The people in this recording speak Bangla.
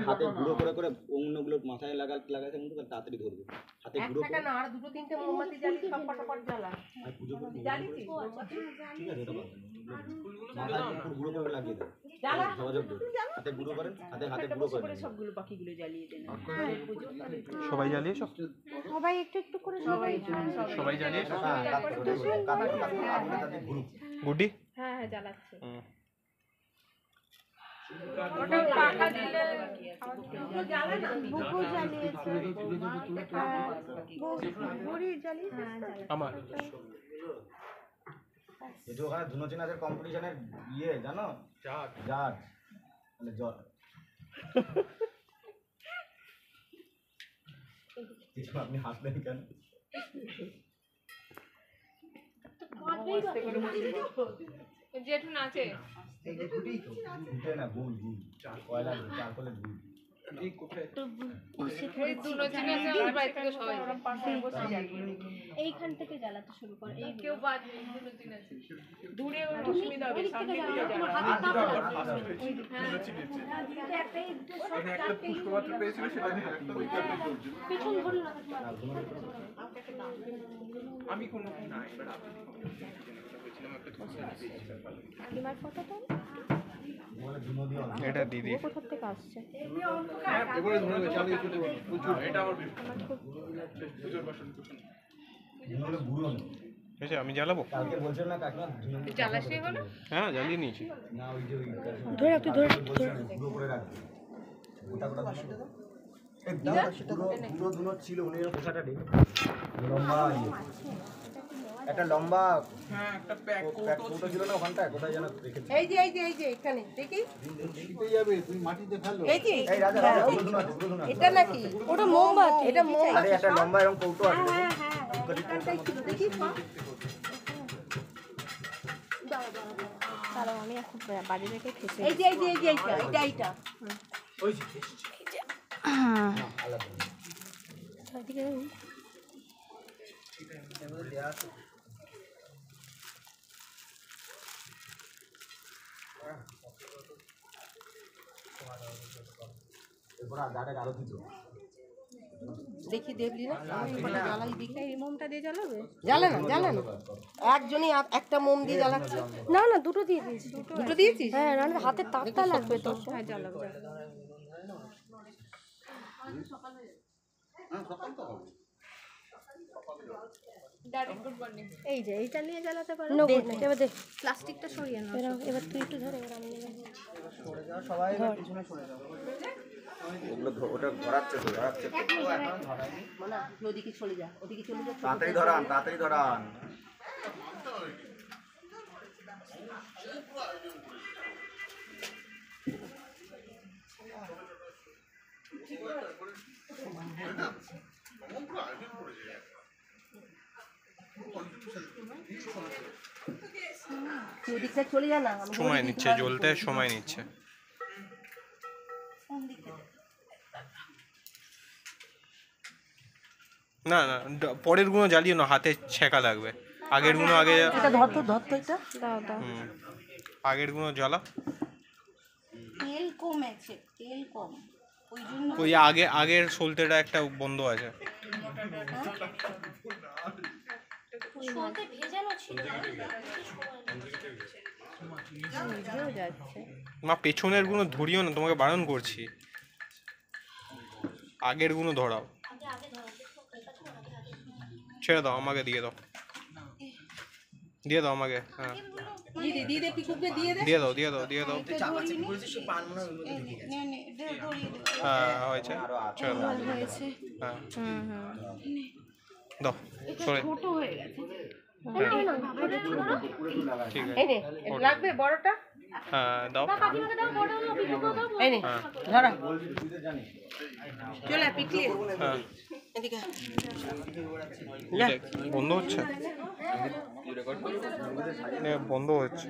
হাতে গুঁড়ো করে করে অন্যগুলো মাথায় লাগাতে কিন্তু তাড়াতাড়ি ধরবে। হাতে গুঁড়ো করে না, আর দুটো তিনটে মোমবাতি জ্বালি, সব ফটাফট জ্বালা। আর পুজো করে জ্বালিছি মোমবাতি, ঠিক আছে? ওটা মাথায় গুঁড়ো করে লাগিয়ে দাও, জ্বালা যোগাযোগ করুন। হাতে গুঁড়ো করেন, হাতে গুঁড়ো করে সবগুলো বাকিগুলো জ্বালিয়ে দেন। সবাই জ্বালিয়েছো? সবাই একটু একটু করে সবাই জ্বালিয়েছো? গুডি? হ্যাঁ হ্যাঁ জ্বালাচ্ছে। ওটা পাকা দিলে জ্বালা না, বুকু জ্বালিয়েছে, বুড়ি জ্বালিয়েছে আমার এই যে ওখানে ধুনোচি নাচের কম্পিটিশনের জানো? জাজ মানে জল আপনি হাসলেন কেন? জেঠু নাচে না, গুল কয়লা চারকোলের গুল। এইখান থেকে জ্বালাতে শুরু করে, এই কেউ বাজে দূরে অসুবিধা হবে, সামনে আমি কোনো না এবার এটা দিদি কোথা থেকে আসছে? আমি জ্বালাবো? কালকে বলছেন না কাকিমা জ্বালাসই হলো। হ্যাঁ জ্বালিয়ে নিয়েছি। না, ওই যে ধরে রাখ, তুই ধরে গুঁড়ো করে রাখবে। গোটা গোটা গুঁড়ো দুনো ছিল, উনি পোশাটা নেই লম্বা একটা লম্বা একটা প্যাক কৌটো ছিল না ওখানটায়, কোথায় যেন রেখেছি। এই যে এখানে দেখি যাবে, তুই মাটিতে ফেলো। এই যে এই রাজা গুঁড়ো দুনো আছে, গুঁড়ো দুনো আছে। এটা নাকি? ওটা মোমবাতি, এটা মোমবাতি। আরে একটা লম্বা এরকম কৌটো আছে, এখানটাই ছিল, দেখি দাঁড়াও আমি এখন বাড়ি রেখে খেতে। এই যে এইটা ওই যে আলাদা এদিকে এবারে দেয়া আছে। এরপর আদাটা আরো দিত। দেখি দেখলি না জ্বালাই দেখি। এই মোমটা দিয়ে জ্বালাবে? জ্বালা না একজনই একটা মোম দিয়ে জ্বালাচ্ছে। না না, দুটো দিয়ে দিয়েছি। দুটো দিয়েছিস? হ্যাঁ, নাহলে হাতে তাপটা লাগবে তো। হ্যাঁ জ্বালাবো। এই যে এইটা নিয়ে জ্বালাতে পারো। এবার দেখ, প্লাস্টিকটা সরিয়ে নাও। এবার তুই একটু ধরে, এবার আমি সরে যাও সবাই, পিছনে সরে যাও। ওগুলো ওটা ধরাচ্ছে তো, ধরাচ্ছে তো, এখন ধরায়নি। না, ওদিকে চলে যা। তাড়াতাড়ি ধরান। ওদিকটা চলে যা না। সময় নিচ্ছে, জ্বলতে সময় নিচ্ছে। না না, পরের গুলো জ্বালিয়ে না, হাতে ছেঁকা লাগবে। আগের গুলো আগে ধর তো এটা দাও দাও। আগের গুলো জ্বালা। তেল কমেছে, তেল কম, ওই জন্য ওই আগের সলতেটা একটা বন্ধ আছে। মা পেছনের গুলো ধরিও না, তোমাকে বারণ করছি। আগের গুলো ধরাও। ছেড়ে দাও, আমাকে দিয়ে দাও আমাকে। হ্যাঁ দিয়ে দাও। হ্যাঁ হয়েছে, ছেড়ে দাও। হ্যাঁ দাও, সরে। ঠিক আছে, লাগবে বড়টা। হ্যাঁ দাও। এই নে ধরা, চলে পিকলি। হ্যাঁ এদিকে বন্ধ হচ্ছে, বন্ধ হচ্ছে।